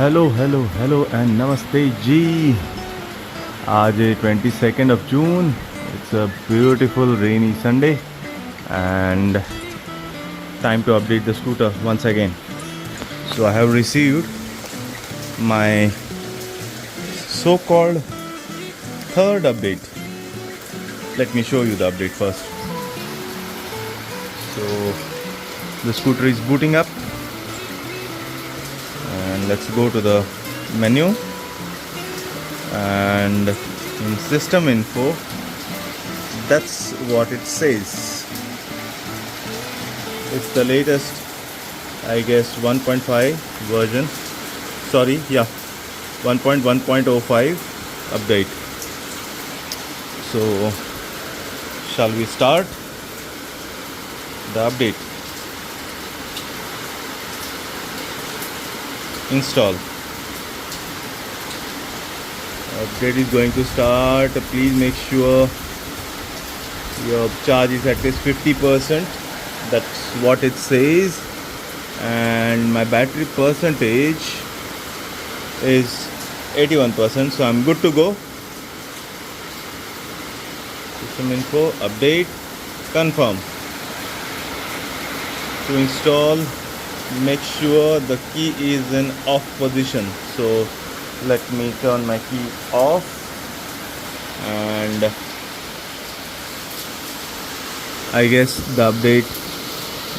Hello and नमस्ते जी। आज 22nd of June. It's a beautiful rainy Sunday and time to update the scooter once again. So I have received my so-called third update. Let me show you the update first. So the scooter is booting up and let's go to the menu and in system info, that's what it says. It's the latest, I guess, 1.5 version. 1.1.05 update. So shall we start the update? Install. Update is going to start. Please make sure your charge is at least 50%. That's what it says. And my battery percentage is 81%, so I'm good to go. System info, update, confirm. To install, make sure the key is in off position. So let me turn my key off and I guess the update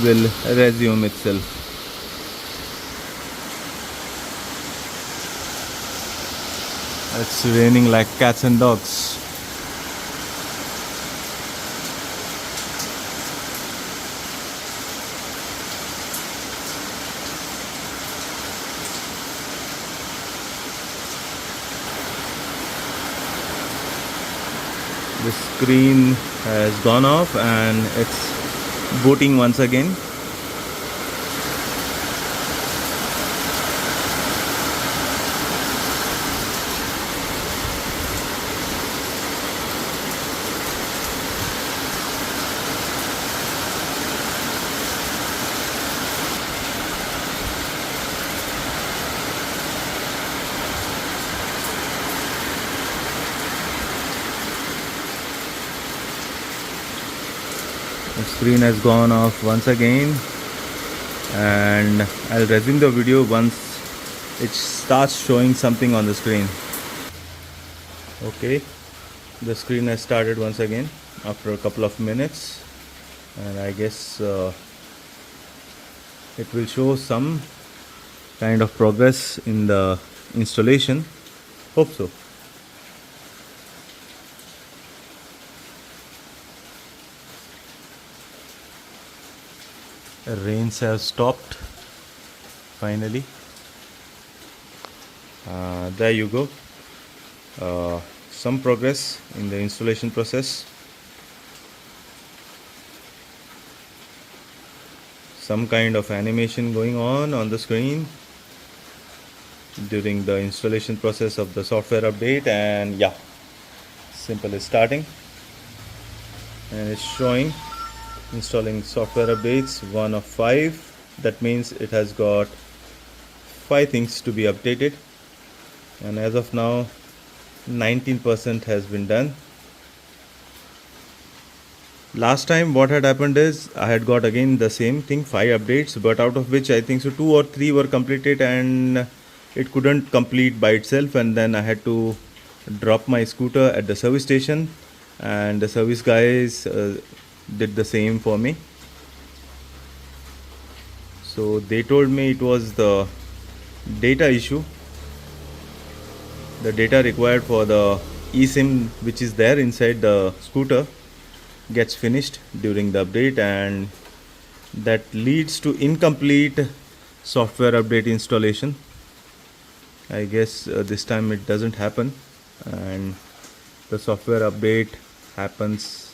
will resume itself. It's raining like cats and dogs. The screen has gone off and it's booting once again. The screen has gone off once again and I'll resume the video once it starts showing something on the screen. Okay, the screen has started once again after a couple of minutes and I guess it will show some kind of progress in the installation. Hope so. Rains have stopped finally. There you go. Some progress in the installation process. Some kind of animation going on the screen during the installation process of the software update, and yeah, simple is starting and it's showing installing software updates 1 of 5. That means it has got 5 things to be updated and as of now 19% has been done. Last time what had happened is I had got again the same thing, 5 updates, but out of which I think so 2 or 3 were completed and it couldn't complete by itself, and then I had to drop my scooter at the service station and the service guys did the same for me. So they told me it was the data issue. The data required for the eSIM which is there inside the scooter gets finished during the update and that leads to incomplete software update installation. I guess this time it doesn't happen and the software update happens,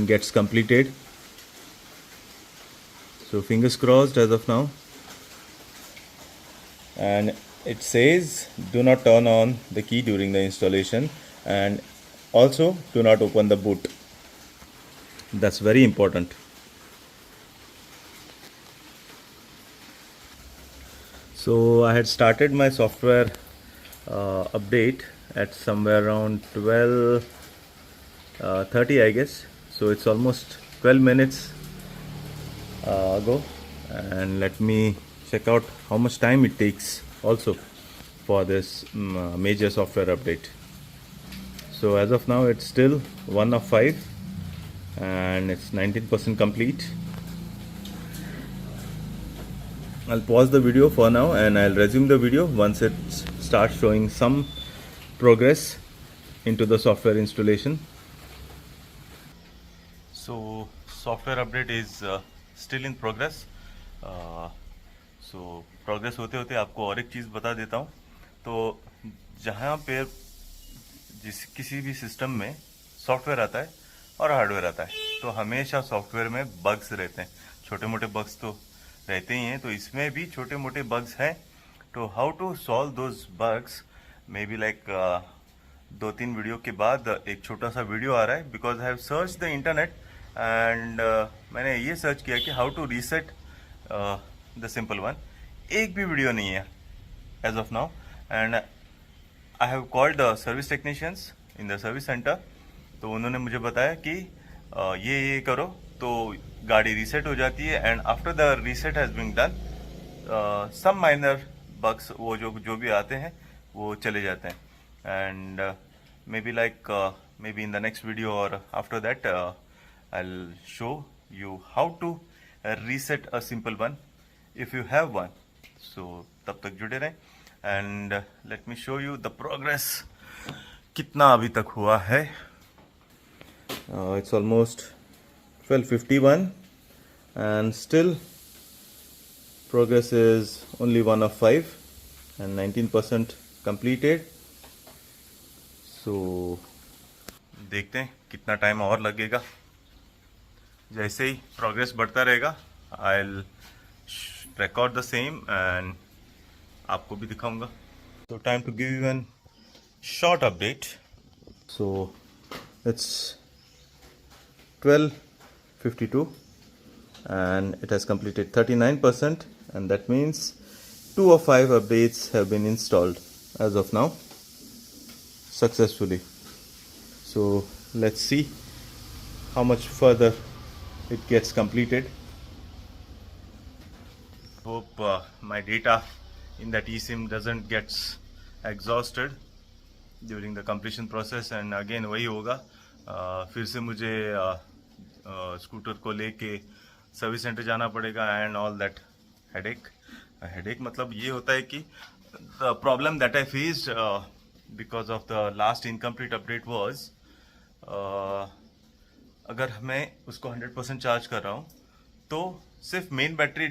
gets completed. So fingers crossed as of now. And it says do not turn on the key during the installation and also do not open the boot. That's very important. So I had started my software update at somewhere around 12:30, I guess. So it's almost 12 minutes ago, and let me check out how much time it takes also for this major software update. So as of now, it's still 1 of 5, and it's 19% complete. I'll pause the video for now and I'll resume the video once it starts showing some progress into the software installation. So software update is still in progress. So progress होते होते आपको और एक चीज़ बता देता हूँ. तो जहाँ पे किसी भी सिस्टम में सॉफ्टवेयर आता है और हार्डवेयर आता है, तो हमेशा सॉफ्टवेयर में बग्स रहते हैं. छोटे मोटे बग्स तो रहते ही हैं, तो इसमें भी छोटे मोटे बग्स हैं. तो how to solve those bugs, maybe like 2-3 video के बाद एक छोटा सा वीडियो आ रहा है, because I have search the internet and मैंने ये सर्च किया कि how to reset the simple one. एक भी वीडियो नहीं है as of now, and I have called service technicians in the service centre. तो उन्होंने मुझे बताया कि ये करो तो गाड़ी रीसेट हो जाती है, and after the reset has been done some minor bugs वो जो भी आते हैं वो चले जाते हैं. And maybe like maybe in the next video और after that I will show you how to reset a simple one if you have one. So तब तक जुड़े रहें and let me show you the progress कितना अभी तक हुआ है. It's almost 12:51 and still progress is only 1 of 5 and 19% completed. So देखते हैं कितना टाइम और लगेगा. जैसे ही प्रोग्रेस बढ़ता रहेगा I'll record the same and आपको भी दिखाऊंगा. So time to give you an short update. So it's 12:52 and it has completed 39%, and that means 2 of 5 updates have been installed as of now successfully. So let's see how much further it gets completed. Hope my data in that eSIM doesn't get exhausted during the completion process, and again वही होगा. फिर से मुझे scooter को लेके service centre जाना पड़ेगा and all that headache मतलब ये होता है कि the problem that I faced because of the last incomplete update was, अगर मैं उसको 100% चार्ज कर रहा हूँ तो सिर्फ मेन बैटरी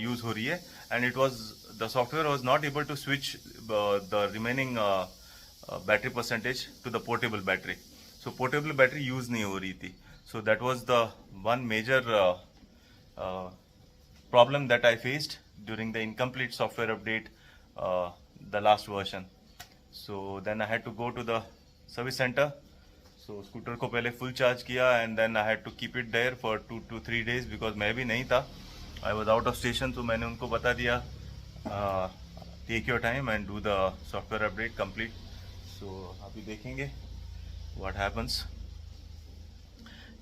यूज़ हो रही है, and it was the software was not able to switch the remaining battery percentage to the portable battery. So portable battery use नहीं हो रही थी. So that was the one major problem that I faced during the incomplete software update, the last version. So then I had to go to the service centre. So scooter को पहले full charge किया and then I had to keep it there for 2 to 3 days because मैं भी नहीं था, I was out of station. तो मैंने उनको बता दिया take your time and do the software update complete. So अभी देखेंगे व्हाट हैपन्स.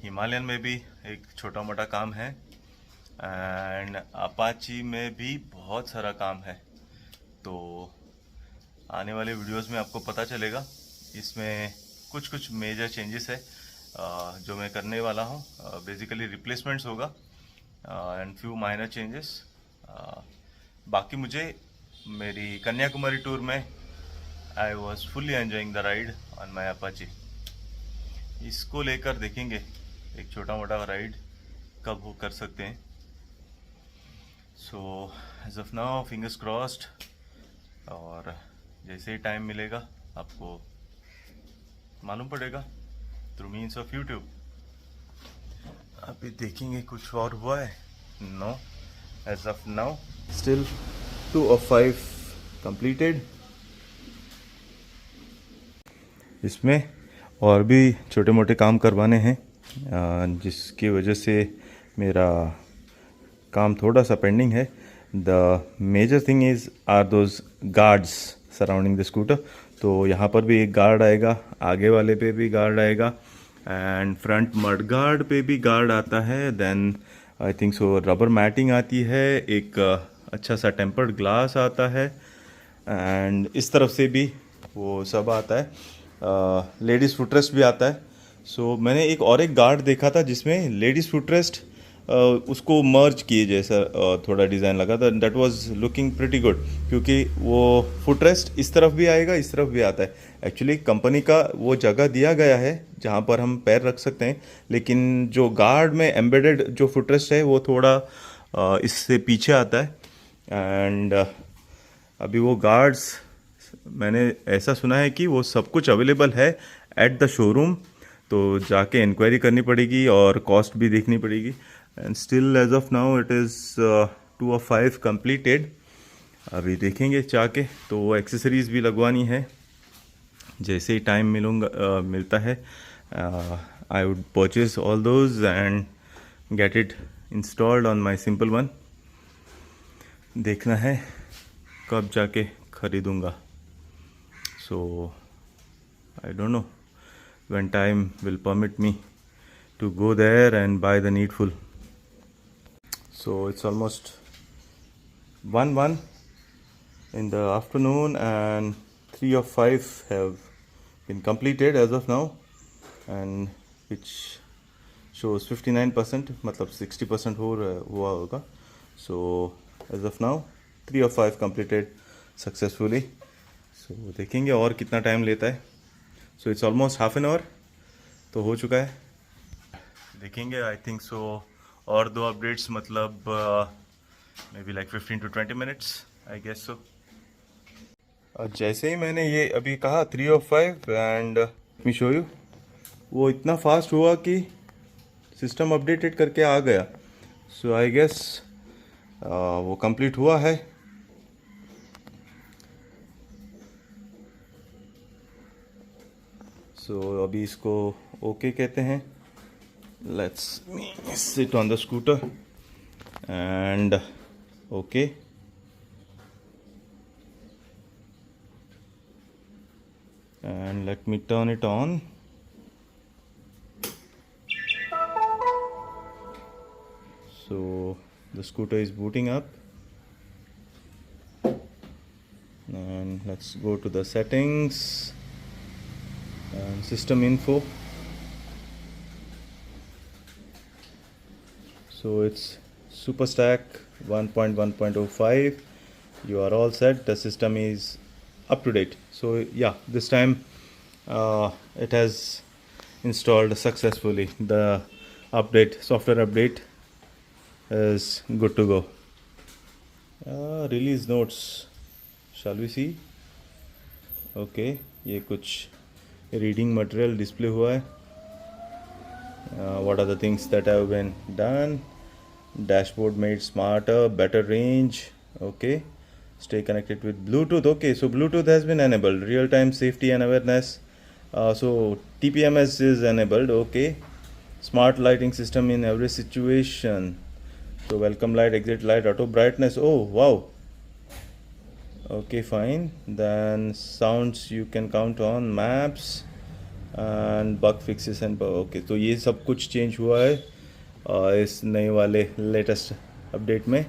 हिमालयन में भी एक छोटा मोटा काम है एंड अपाची में भी बहुत सारा काम है. तो आने वाले वीडियोस में आपको पता चलेगा. इसमें कुछ मेजर चेंजेस है जो मैं करने वाला हूँ. बेसिकली रिप्लेसमेंट्स होगा एंड फ्यू माइनर चेंजेस. बाकी मुझे मेरी कन्याकुमारी टूर में I was fully enjoying the ride on my Apache. इसको लेकर देखेंगे एक छोटा मोटा राइड कब वो कर सकते हैं. So as of now fingers crossed, और जैसे ही टाइम मिलेगा आपको मालूम पड़ेगा थ्रू मीन्स ऑफ यूट्यूब. अभी देखेंगे कुछ और हुआ है. No, as of now still 2 of 5 completed. इसमें और भी छोटे मोटे काम करवाने हैं जिसकी वजह से मेरा काम थोड़ा सा पेंडिंग है. The major thing is are those guards surrounding the scooter. तो यहाँ पर भी एक गार्ड आएगा, आगे वाले पे भी गार्ड आएगा, एंड फ्रंट मड गार्ड पे भी गार्ड आता है. Then I think so rubber matting आती है, एक अच्छा सा टेम्पर्ड ग्लास आता है, एंड इस तरफ से भी वो सब आता है. लेडीज़ फुटरेस्ट भी आता है. सो मैंने एक गार्ड देखा था जिसमें लेडीज़ फुटरेस्ट उसको मर्ज किए जैसा थोड़ा डिज़ाइन लगा था. That was looking pretty good, क्योंकि वो फुटरेस्ट इस तरफ भी आएगा, इस तरफ भी आता है. एक्चुअली कंपनी का वो जगह दिया गया है जहाँ पर हम पैर रख सकते हैं, लेकिन जो गार्ड में एम्बेडेड जो फुटरेस्ट है वो थोड़ा इससे पीछे आता है. एंड अभी वो गार्ड्स, मैंने ऐसा सुना है कि वो सब कुछ अवेलेबल है एट द शोरूम, तो जाके इंक्वायरी करनी पड़ेगी और कॉस्ट भी देखनी पड़ेगी. And still as of now it is 2 of 5 completed. अभी देखेंगे जाके. तो वो एक्सेसरीज़ भी लगवानी है. जैसे ही टाइम मिलता है I would purchase all those and get it installed on my simple one. देखना है कब जाके खरीदूँगा. So I don't know when time will permit me to go there and buy the needful. So it's almost 1 in the afternoon and 3 of 5 have been completed as of now, and which shows 59%, मतलब 60% हुआ होगा. So as of now 3 of 5 completed successfully. So देखेंगे और कितना time लेता है. So it's almost half an hour तो हो चुका है. देखेंगे आई थिंक सो और 2 अपडेट्स, मतलब maybe like 15 to 20 minutes I guess so. जैसे ही मैंने ये अभी कहा 3 of 5 and me show you, वो इतना फास्ट हुआ कि सिस्टम अपडेटेड करके आ गया. सो आई गेस वो कंप्लीट हुआ है. सो अभी इसको ओके कहते हैं. Let's sit on the scooter and okay. And let me turn it on. So the scooter is booting up and let's go to the settings and system info. So it's SuperStack 1.1.05. You are all set. The system is up to date. So yeah, this time it has installed successfully. The software update is good to go. Release notes, shall we see? Okay, ये कुछ reading material display हुआ है. What are the things that have been done. Dashboard made smarter, better range. Okay, stay connected with Bluetooth. Okay, so Bluetooth has been enabled. Real time safety and awareness. So TPMS is enabled. Okay, smart lighting system in every situation. So welcome light, exit light, auto brightness. Oh wow. Okay, fine. Then sounds you can count on, maps and bug fixes and okay. तो ये सब कुछ change हुआ है इस नए वाले latest update में.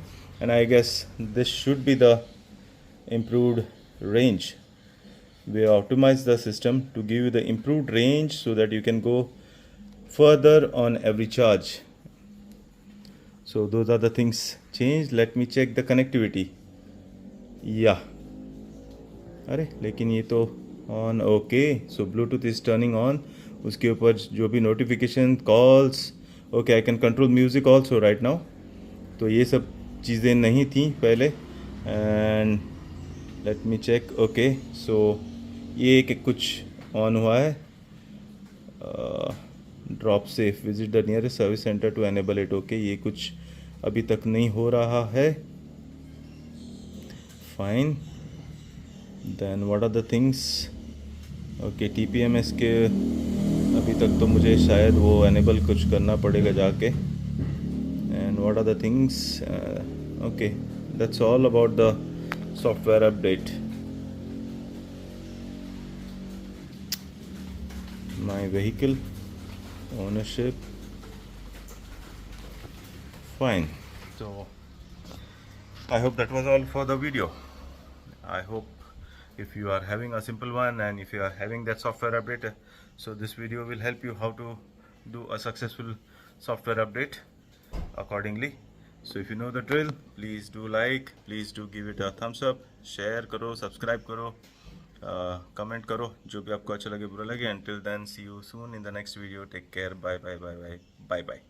And I guess this should be the improved range. We optimize the system to give you the improved range so that you can go further on every charge. So those are the things changed. Let me check the connectivity. Yeah. अरे लेकिन ये तो on. Okay, so bluetooth is turning on. उसके ऊपर जो भी notification, calls. Okay, I can control music also right now. तो ये सब चीज़ें नहीं थी पहले. And let me check. Okay, so ये एक कुछ ऑन हुआ है. Drop safe, visit the nearest service centre to enable it. Okay, ये कुछ अभी तक नहीं हो रहा है. Fine. Then what are the things. Okay, TPMS के अभी तक तो मुझे शायद वो एनेबल कुछ करना पड़ेगा जाके. And what are the things. Okay, That's all about the software update. My vehicle ownership, fine. So I hope that was all for the video. I hope if you are having a simple one and if you are having that software update, so this video will help you how to do a successful software update accordingly. So if you know the drill, please do like, please do give it a thumbs up, share करो, subscribe करो, comment करो, जो भी आपको अच्छा लगे बुरा लगे. Until then, see you soon in the next video. Take care. Bye bye bye bye bye bye.